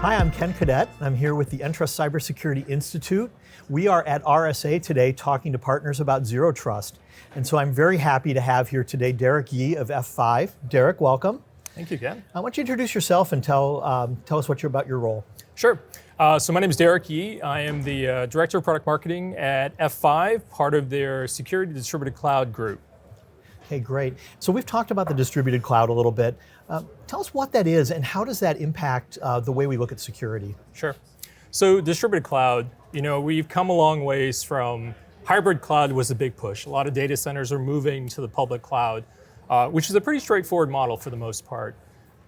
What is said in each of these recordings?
Hi, I'm Ken Kadet. I'm here with the Entrust Cybersecurity Institute. We are at RSA today talking to partners about Zero Trust. And so I'm very happy to have here today Derek Yee of F5. Derek, welcome. Thank you, Ken. Why don't you introduce yourself and tell us about your role. Sure. So my name is Derek Yee. I am the Director of Product Marketing at F5, part of their Security Distributed Cloud group. Okay, great. So we've talked about the distributed cloud a little bit. Tell us what that is and how does that impact the way we look at security? Sure. So distributed cloud, we've come a long ways from hybrid cloud was a big push. A lot of data centers are moving to the public cloud, which is a pretty straightforward model for the most part.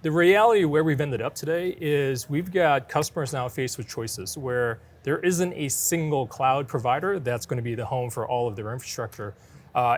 The reality where we've ended up today is we've got customers now faced with choices where there isn't a single cloud provider that's going to be the home for all of their infrastructure.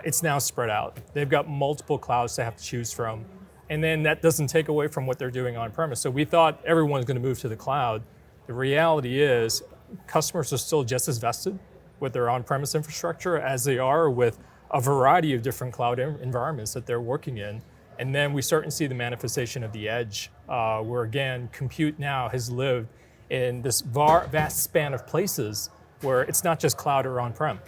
It's now spread out. They've got multiple clouds to have to choose from. And then that doesn't take away from what they're doing on premise. So we thought everyone's going to move to the cloud. The reality is customers are still just as vested with their on-premise infrastructure as they are with a variety of different cloud environments that they're working in. And then we start to see the manifestation of the edge, where again, compute now has lived in this vast span of places where it's not just cloud or on-prem.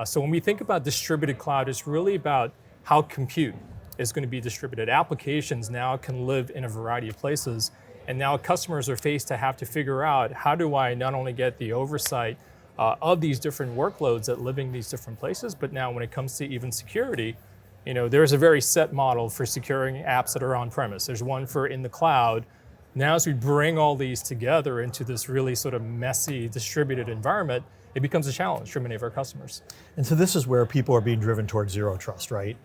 So when we think about distributed cloud, it's really about how compute is going to be distributed. Applications now can live in a variety of places, and now customers are faced to have to figure out, how do I not only get the oversight of these different workloads that live in these different places, but now when it comes to even security, there's a very set model for securing apps that are on-premise. There's one for in the cloud. Now as we bring all these together into this really sort of messy distributed environment, it becomes a challenge for many of our customers. And so this is where people are being driven towards Zero Trust, right?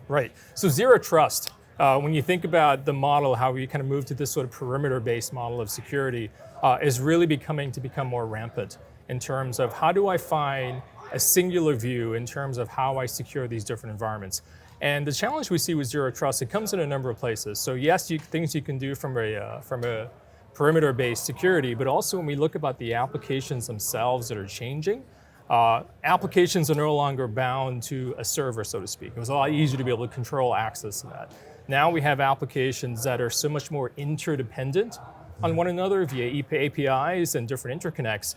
Right. So Zero Trust, when you think about the model, how we kind of move to this sort of perimeter-based model of security, is really become more rampant in terms of how do I find a singular view in terms of how I secure these different environments. And the challenge we see with Zero Trust, it comes in a number of places. So yes, things you can do from a perimeter-based security, but also when we look about the applications themselves that are changing, applications are no longer bound to a server, so to speak. It was a lot easier to be able to control access to that. Now we have applications that are so much more interdependent on one another via APIs and different interconnects.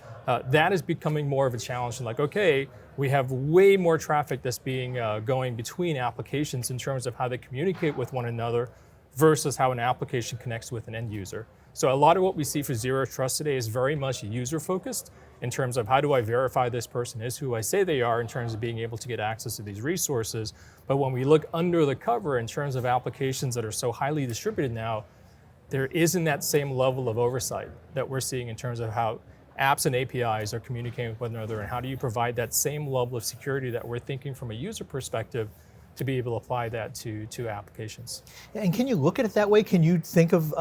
That is becoming more of a challenge. And like, okay, we have way more traffic that's going between applications in terms of how they communicate with one another versus how an application connects with an end user. So a lot of what we see for Zero Trust today is very much user-focused in terms of how do I verify this person is who I say they are in terms of being able to get access to these resources. But when we look under the cover in terms of applications that are so highly distributed now, there isn't that same level of oversight that we're seeing in terms of how apps and APIs are communicating with one another, and how do you provide that same level of security that we're thinking from a user perspective to be able to apply that to applications. And can you look at it that way? Can you think of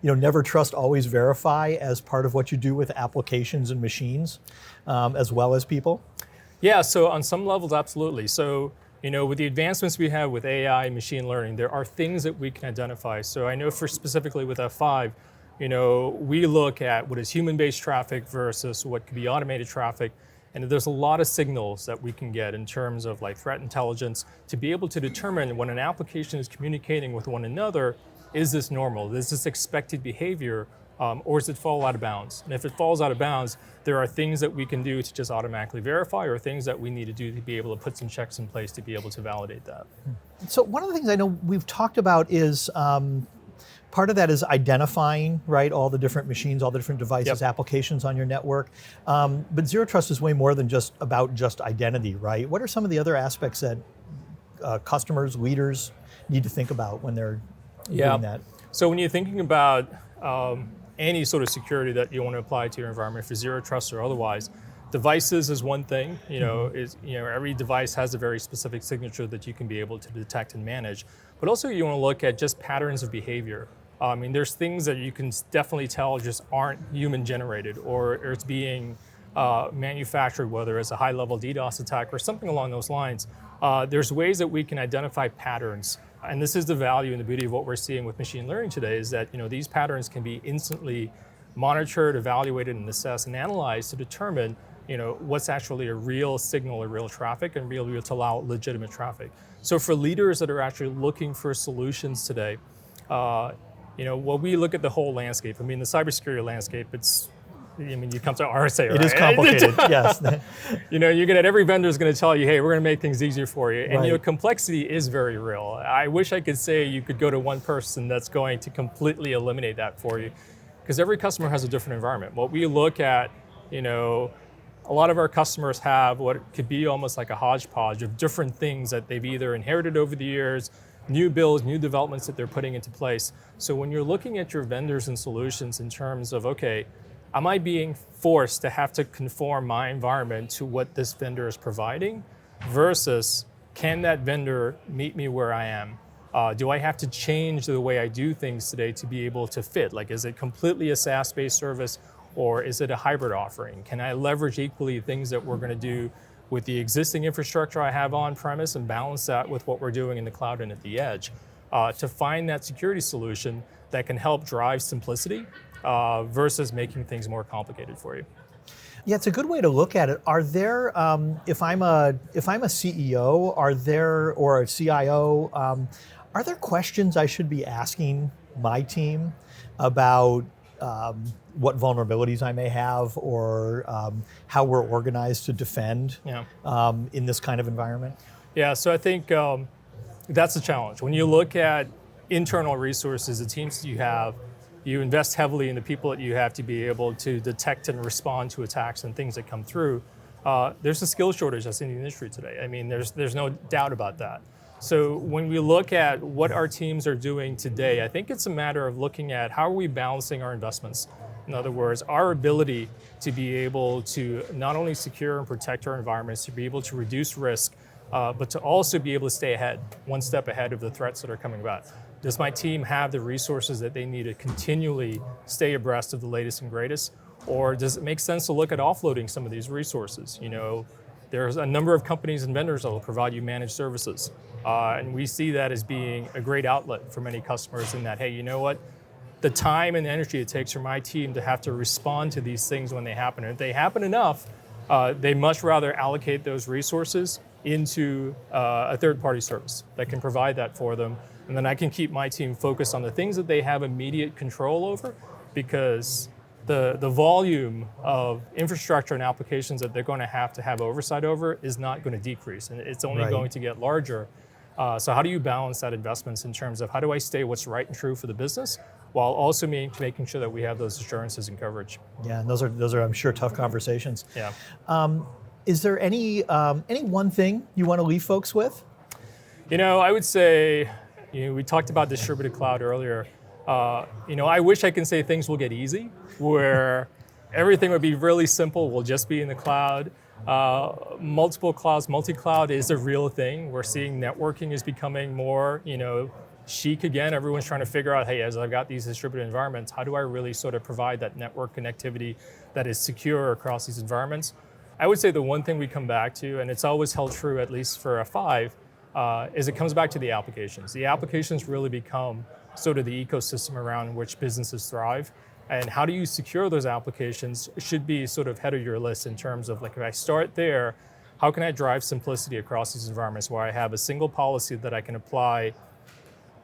never trust, always verify as part of what you do with applications and machines, as well as people? Yeah, so on some levels, absolutely. So with the advancements we have with AI and machine learning, there are things that we can identify. So I know specifically with F5, we look at what is human-based traffic versus what could be automated traffic. And there's a lot of signals that we can get in terms of like threat intelligence to be able to determine when an application is communicating with one another, is this normal? Is this expected behavior? Or does it fall out of bounds? And if it falls out of bounds, there are things that we can do to just automatically verify, or things that we need to do to be able to put some checks in place to be able to validate that. So one of the things I know we've talked about is part of that is identifying, right, all the different machines, all the different devices, applications on your network. But Zero Trust is way more than just identity, right? What are some of the other aspects that customers, leaders need to think about when they're doing that? So when you're thinking about any sort of security that you want to apply to your environment, for Zero Trust or otherwise, devices is one thing. Every device has a very specific signature that you can be able to detect and manage. But also you want to look at just patterns of behavior. There's things that you can definitely tell just aren't human generated, or it's being manufactured, whether it's a high-level DDoS attack or something along those lines. There's ways that we can identify patterns. And this is the value and the beauty of what we're seeing with machine learning today, is that these patterns can be instantly monitored, evaluated, and assessed and analyzed to determine what's actually a real signal or real traffic, and be able to allow legitimate traffic. So for leaders that are actually looking for solutions today, Well, we look at the whole landscape. I mean, the cybersecurity landscape, you come to RSA, right? It is complicated, yes. Every vendor is going to tell you, hey, we're going to make things easier for you. And Right. Complexity is very real. I wish I could say you could go to one person that's going to completely eliminate that for you, because every customer has a different environment. What we look at, a lot of our customers have what could be almost like a hodgepodge of different things that they've either inherited over the years, new builds, new developments that they're putting into place. So when you're looking at your vendors and solutions in terms of, okay, am I being forced to have to conform my environment to what this vendor is providing versus can that vendor meet me where I am? Do I have to change the way I do things today to be able to fit? Like, is it completely a SaaS-based service or is it a hybrid offering? Can I leverage equally things that we're going to do with the existing infrastructure I have on premise and balance that with what we're doing in the cloud and at the edge to find that security solution that can help drive simplicity versus making things more complicated for you? Yeah, it's a good way to look at it. Are there, if I'm a CEO, or a CIO, are there questions I should be asking my team about what vulnerabilities I may have, or how we're organized to defend in this kind of environment? Yeah, so I think that's a challenge. When you look at internal resources, the teams that you have, you invest heavily in the people that you have to be able to detect and respond to attacks and things that come through. There's a skill shortage that's in the industry today. I mean, there's no doubt about that. So when we look at what our teams are doing today, I think it's a matter of looking at how are we balancing our investments. In other words, our ability to be able to not only secure and protect our environments, to be able to reduce risk, but to also be able to stay ahead, one step ahead of the threats that are coming about. Does my team have the resources that they need to continually stay abreast of the latest and greatest? Or does it make sense to look at offloading some of these resources? There's a number of companies and vendors that will provide you managed services. And we see that as being a great outlet for many customers in that, hey, you know what? The time and energy it takes for my team to have to respond to these things when they happen, and if they happen enough, they much rather allocate those resources into a third-party service that can provide that for them. And then I can keep my team focused on the things that they have immediate control over, because the volume of infrastructure and applications that they're going to have oversight over is not going to decrease, and it's only going to get larger. So how do you balance that investments in terms of how do I stay what's right and true for the business, while also making sure that we have those assurances and coverage? Yeah, and those are I'm sure tough conversations. Yeah. Is there any one thing you want to leave folks with? I would say, we talked about distributed cloud earlier. I wish I can say things will get easy, where everything would be really simple, we'll just be in the cloud. Multiple clouds, multi-cloud is a real thing. We're seeing networking is becoming more, chic again. Everyone's trying to figure out, hey, as I've got these distributed environments, how do I really sort of provide that network connectivity that is secure across these environments? I would say the one thing we come back to, and it's always held true at least for F5, is it comes back to the applications. The applications really become sort of the ecosystem around which businesses thrive. And how do you secure those applications should be sort of head of your list in terms of, like, if I start there, how can I drive simplicity across these environments where I have a single policy that I can apply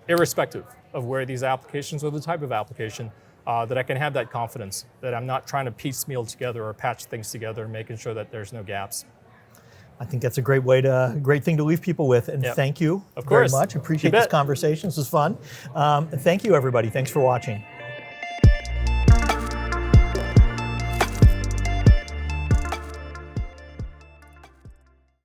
irrespective of where these applications or the type of application, that I can have that confidence, that I'm not trying to piecemeal together or patch things together, making sure that there's no gaps. I think that's a great thing to leave people with. And thank you very much. Appreciate this conversation. This was fun. And thank you, everybody. Thanks for watching.